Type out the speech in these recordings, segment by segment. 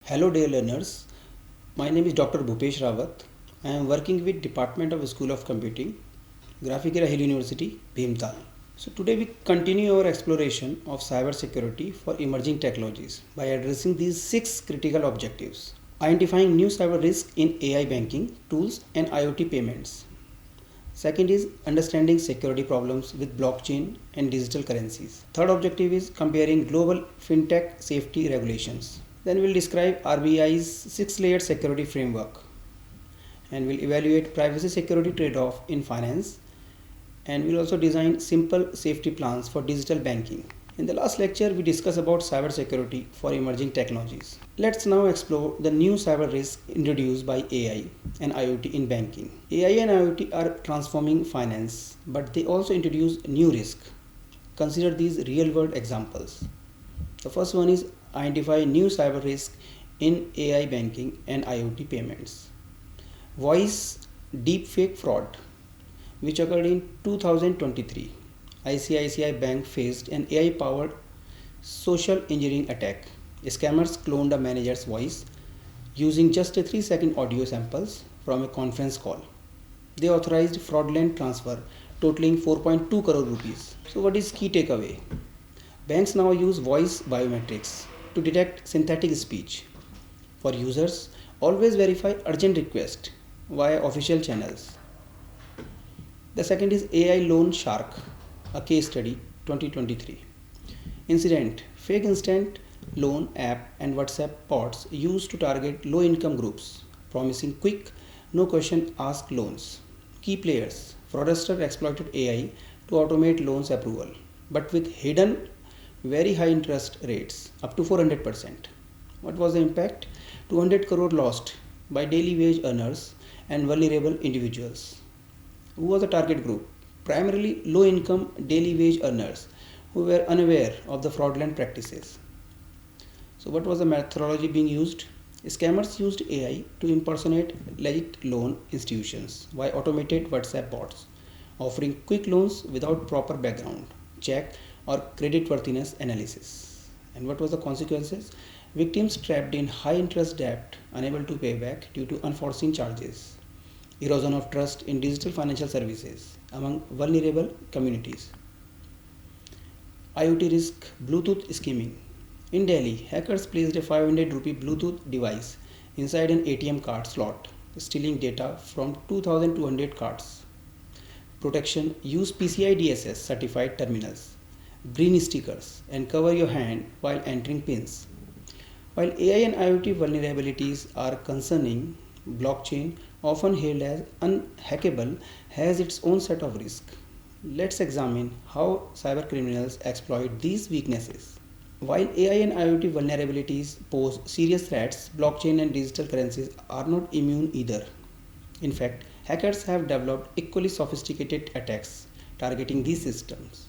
Hello dear learners, my name is Dr. Bhupesh Rawat. I am working with Department of School of Computing, Graphikera Hill University, Bhimtal. So today we continue our exploration of cyber security for emerging technologies by addressing these 6 critical objectives. Identifying new cyber risks in AI banking, tools and IoT payments. Second is understanding security problems with blockchain and digital currencies. Third objective is comparing global fintech safety regulations. Then we'll describe RBI's 6-layered security framework and we'll evaluate privacy security trade-off in finance, and we'll also design simple safety plans for digital banking. In the last lecture, we discussed about cyber security for emerging technologies. Let's now explore the new cyber risks introduced by AI and IoT in banking. AI and IoT are transforming finance, but they also introduce new risks. Consider these real-world examples. The first one is identify new cyber risk in AI banking and IoT payments. Voice deepfake fraud, which occurred in 2023. ICICI Bank faced an AI-powered social engineering attack. Scammers cloned a manager's voice using just a 3-second audio samples from a conference call. They authorized fraudulent transfer totaling 4.2 crore rupees. So what is key takeaway? Banks now use voice biometrics to detect synthetic speech. For users, always verify urgent request via official channels. The second is AI Loan Shark, a case study 2023. Incident: fake instant loan app and WhatsApp bots used to target low income groups, promising quick, no question asked loans. Key players: fraudster exploited AI to automate loans approval, but with hidden very high interest rates up to 400%. What was the impact? 200 crore lost by daily wage earners and vulnerable individuals. Who was the target group? Primarily low income daily wage earners who were unaware of the fraudulent practices. So what was the methodology being used? Scammers used AI to impersonate legit loan institutions via automated WhatsApp bots, offering quick loans without proper background check or creditworthiness analysis. And what was the consequences? Victims trapped in high interest debt, unable to pay back due to unforeseen charges. Erosion of trust in digital financial services among vulnerable communities. IoT risk: Bluetooth skimming. In Delhi, hackers placed a 500 rupee Bluetooth device inside an ATM card slot, stealing data from 2200 cards. Protection: use PCI DSS certified terminals, green stickers, and cover your hand while entering pins. While AI and IoT vulnerabilities are concerning, blockchain, often hailed as unhackable, has its own set of risks. Let's examine how cybercriminals exploit these weaknesses. While AI and IoT vulnerabilities pose serious threats, blockchain and digital currencies are not immune either. In fact, hackers have developed equally sophisticated attacks targeting these systems.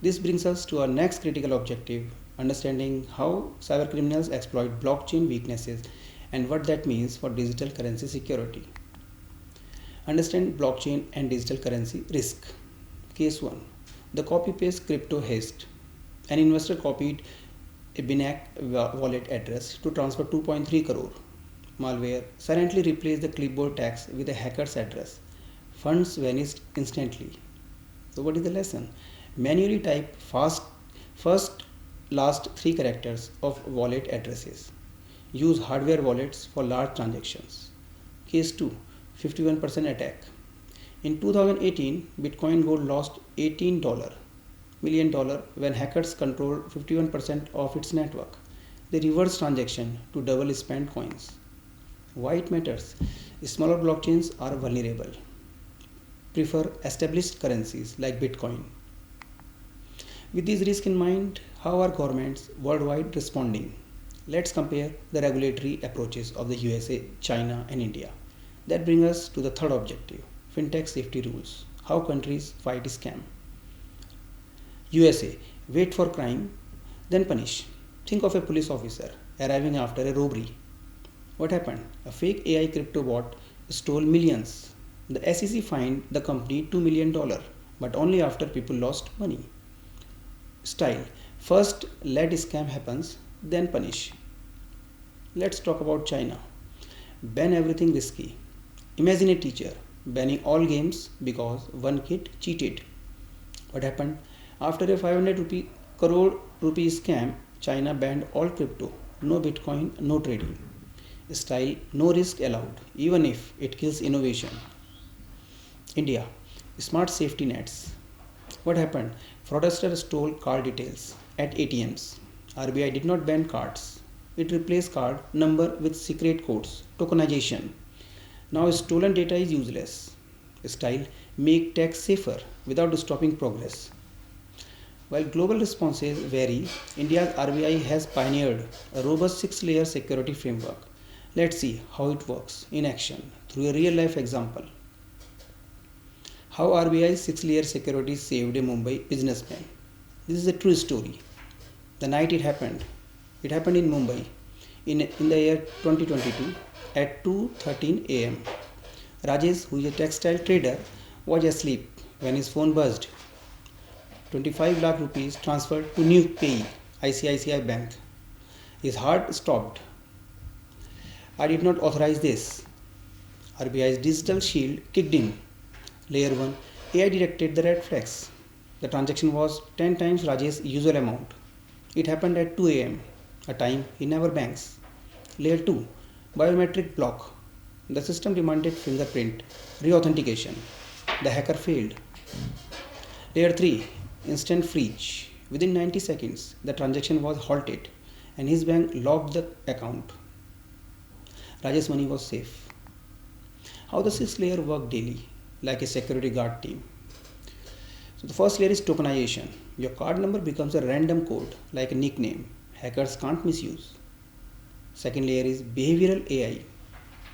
This brings us to our next critical objective: understanding how cybercriminals exploit blockchain weaknesses and what that means for digital currency security. Understand blockchain and digital currency risk. Case 1. The copy-paste crypto heist. An investor copied a Binance wallet address to transfer 2.3 crore. Malware silently replaced the clipboard text with a hacker's address. Funds vanished instantly. So what is the lesson? Manually type first last 3 characters of wallet addresses. Use hardware wallets for large transactions. Case 2. 51% attack. In 2018, Bitcoin Gold lost $18 million when hackers controlled 51% of its network. They reversed transaction to double spent coins. Why it matters? Smaller blockchains are vulnerable. Prefer established currencies like Bitcoin. With these risks in mind, how are governments worldwide responding? Let's compare the regulatory approaches of the USA, China, and India. That brings us to the third objective: fintech safety rules. How countries fight scam. USA: wait for crime, then punish. Think of a police officer arriving after a robbery. What happened? A fake AI crypto bot stole millions. The SEC fined the company $2 million, but only after people lost money. Style: first let scam happens, then punish. Let's talk about China. Ban everything risky. Imagine a teacher banning all games because one kid cheated. What happened? After a 500 crore rupee scam, China banned all crypto. No Bitcoin, no trading. Style, no risk allowed, even if it kills innovation. India, smart safety nets. What happened? Fraudsters stole card details at ATMs. RBI did not ban cards. It replaced card number with secret codes, tokenization. Now stolen data is useless. Style, make tax safer without stopping progress. While global responses vary, India's RBI has pioneered a robust six-layer security framework. Let's see how it works in action through a real-life example. How RBI's six-layer security saved a Mumbai businessman. This is a true story. The night it happened in Mumbai in the year 2022 at 2:13 am. Rajesh, who is a textile trader, was asleep when his phone buzzed. 25 lakh rupees transferred to new payee, ICICI Bank. His heart stopped. I did not authorize this. RBI's digital shield kicked in. Layer 1, AI detected the red flags. The transaction was 10 times Rajesh's usual amount. It happened at 2 am, a time he never banks. Layer 2, biometric block. The system demanded fingerprint reauthentication. The hacker failed. Layer 3, instant freeze. Within 90 seconds, the transaction was halted and his bank locked the account. Rajesh's money was safe. How the sixth layer worked daily, like a security guard team. So the first layer is tokenization. Your card number becomes a random code, like a nickname. Hackers can't misuse. Second layer is behavioral AI.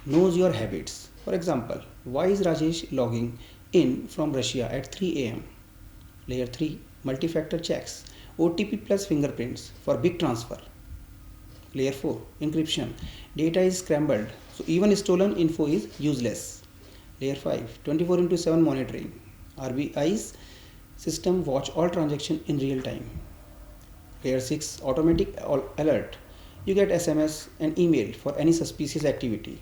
Knows your habits. For example, why is Rajesh logging in from Russia at 3 am? Layer 3, multi-factor checks. OTP plus fingerprints for big transfer. Layer 4, encryption. Data is scrambled, so even stolen info is useless. Layer 5, 24/7 monitoring. RBI's system watch all transactions in real time. Layer 6, automatic alert. You get SMS and email for any suspicious activity.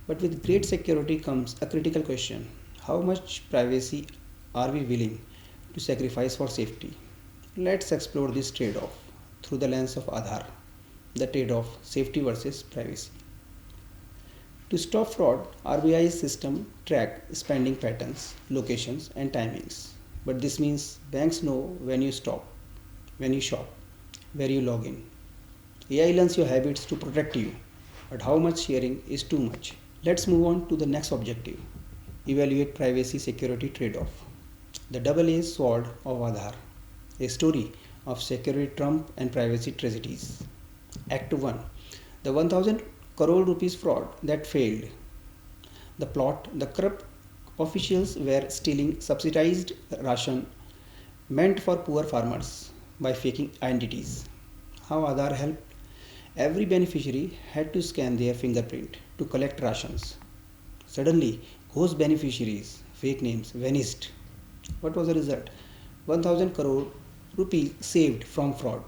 But with great security comes a critical question. How much privacy are we willing to sacrifice for safety? Let's explore this trade-off through the lens of Aadhaar, the trade-off safety versus privacy. To stop fraud, RBI's system track spending patterns, locations and timings. But this means banks know when you stop, when you shop, where you log in. AI learns your habits to protect you, but how much sharing is too much? Let's move on to the next objective. Evaluate privacy security trade-off. The double-edged sword of Aadhaar. A story of security trump and privacy tragedies. Act 1. The 1000 crore rupees fraud that failed. The plot, the corrupt officials were stealing subsidized ration meant for poor farmers by faking identities. How Aadhaar helped? Every beneficiary had to scan their fingerprint to collect rations. Suddenly, those beneficiaries' fake names vanished. What was the result? 1000 crore rupees saved from fraud.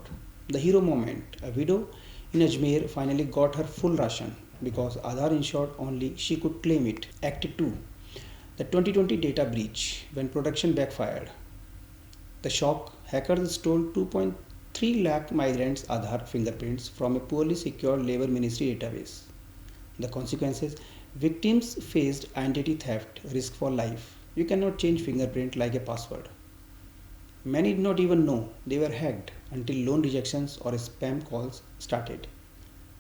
The hero moment. A widow in Ajmer finally got her full ration because Aadhaar ensured only she could claim it. Act 2. The 2020 data breach when production backfired. The shock, hackers stole 2.3 lakh migrants' Aadhaar fingerprints from a poorly secured Labour Ministry database. The consequences, victims faced identity theft, risk for life. You cannot change fingerprint like a password. Many did not even know they were hacked until loan rejections or spam calls started.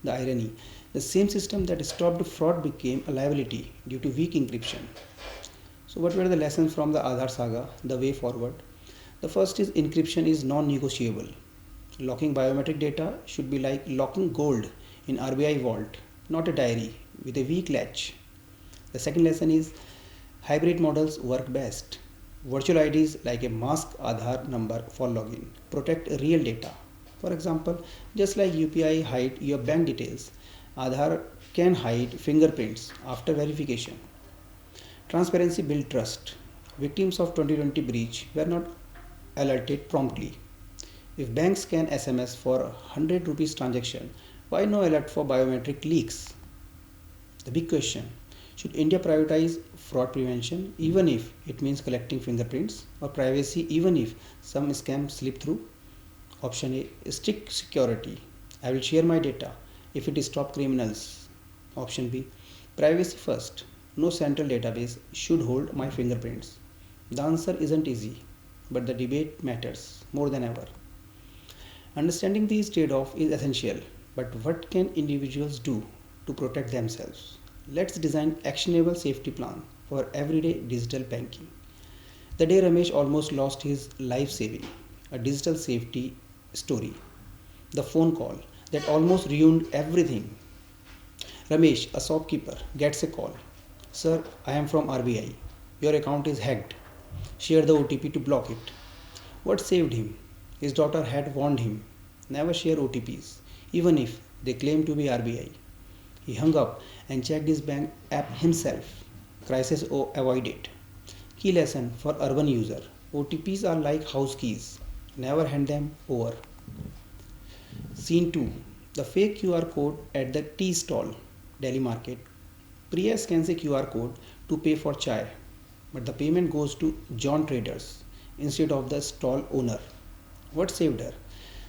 The irony, the same system that stopped fraud became a liability due to weak encryption. So what were the lessons from the Aadhaar saga, the way forward? The first is encryption is non-negotiable. Locking biometric data should be like locking gold in RBI vault, not a diary with a weak latch. The second lesson is hybrid models work best. Virtual IDs like a masked Aadhaar number for login protect real data. For example, just like UPI hide your bank details, Aadhaar can hide fingerprints after verification. Transparency builds trust. Victims of 2020 breach were not alerted promptly. If banks can SMS for 100 rupees transaction, Why no alert for biometric leaks? The big question: should India prioritize fraud prevention even if it means collecting fingerprints, or privacy even if some scams slip through? Option A: strict security. I will share my data if it stops criminals. Option B: privacy first. No central database should hold my fingerprints. The answer isn't easy, but the debate matters more than ever. Understanding these trade-offs is essential, but what can individuals do to protect themselves? Let's design actionable safety plan for everyday digital banking. The day Ramesh almost lost his life saving, a digital safety story. The phone call that almost ruined everything. Ramesh, a shopkeeper, gets a call. Sir, I am from RBI. Your account is hacked. Share the OTP to block it. What saved him? His daughter had warned him, never share OTPs, even if they claim to be RBI. He hung up and checked his bank app himself. Crisis avoided. Key lesson for urban user: OTPs are like house keys. Never hand them over. Scene 2: the fake QR code at the tea stall, Delhi market. Priya scans a QR code to pay for chai, but the payment goes to John Traders instead of the stall owner. What saved her?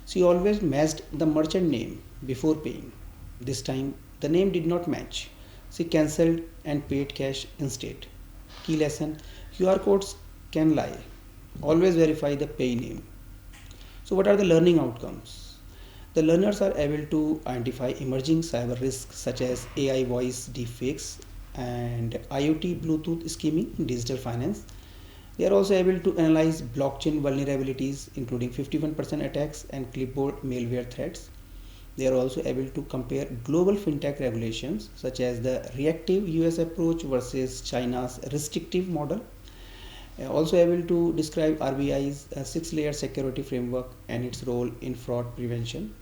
She always matched the merchant name before paying. This time, the name did not match. She cancelled and paid cash instead. Key lesson: QR codes can lie. Always verify the pay name. So, what are the learning outcomes? The learners are able to identify emerging cyber risks such as AI voice deepfakes and IoT Bluetooth scheming in digital finance. They are also able to analyze blockchain vulnerabilities, including 51% attacks and clipboard malware threats. They are also able to compare global fintech regulations, such as the reactive US approach versus China's restrictive model. Also able to describe RBI's six-layer security framework and its role in fraud prevention.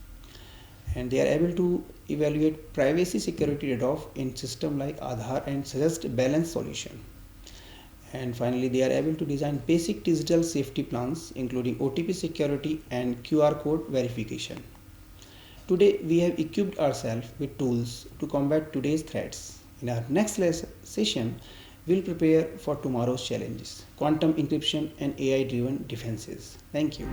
And they are able to evaluate privacy security trade-off in systems like Aadhaar and suggest balanced solution. And finally, they are able to design basic digital safety plans, including OTP security and QR code verification. Today, we have equipped ourselves with tools to combat today's threats. In our next session, we'll prepare for tomorrow's challenges: quantum encryption and AI-driven defenses. Thank you.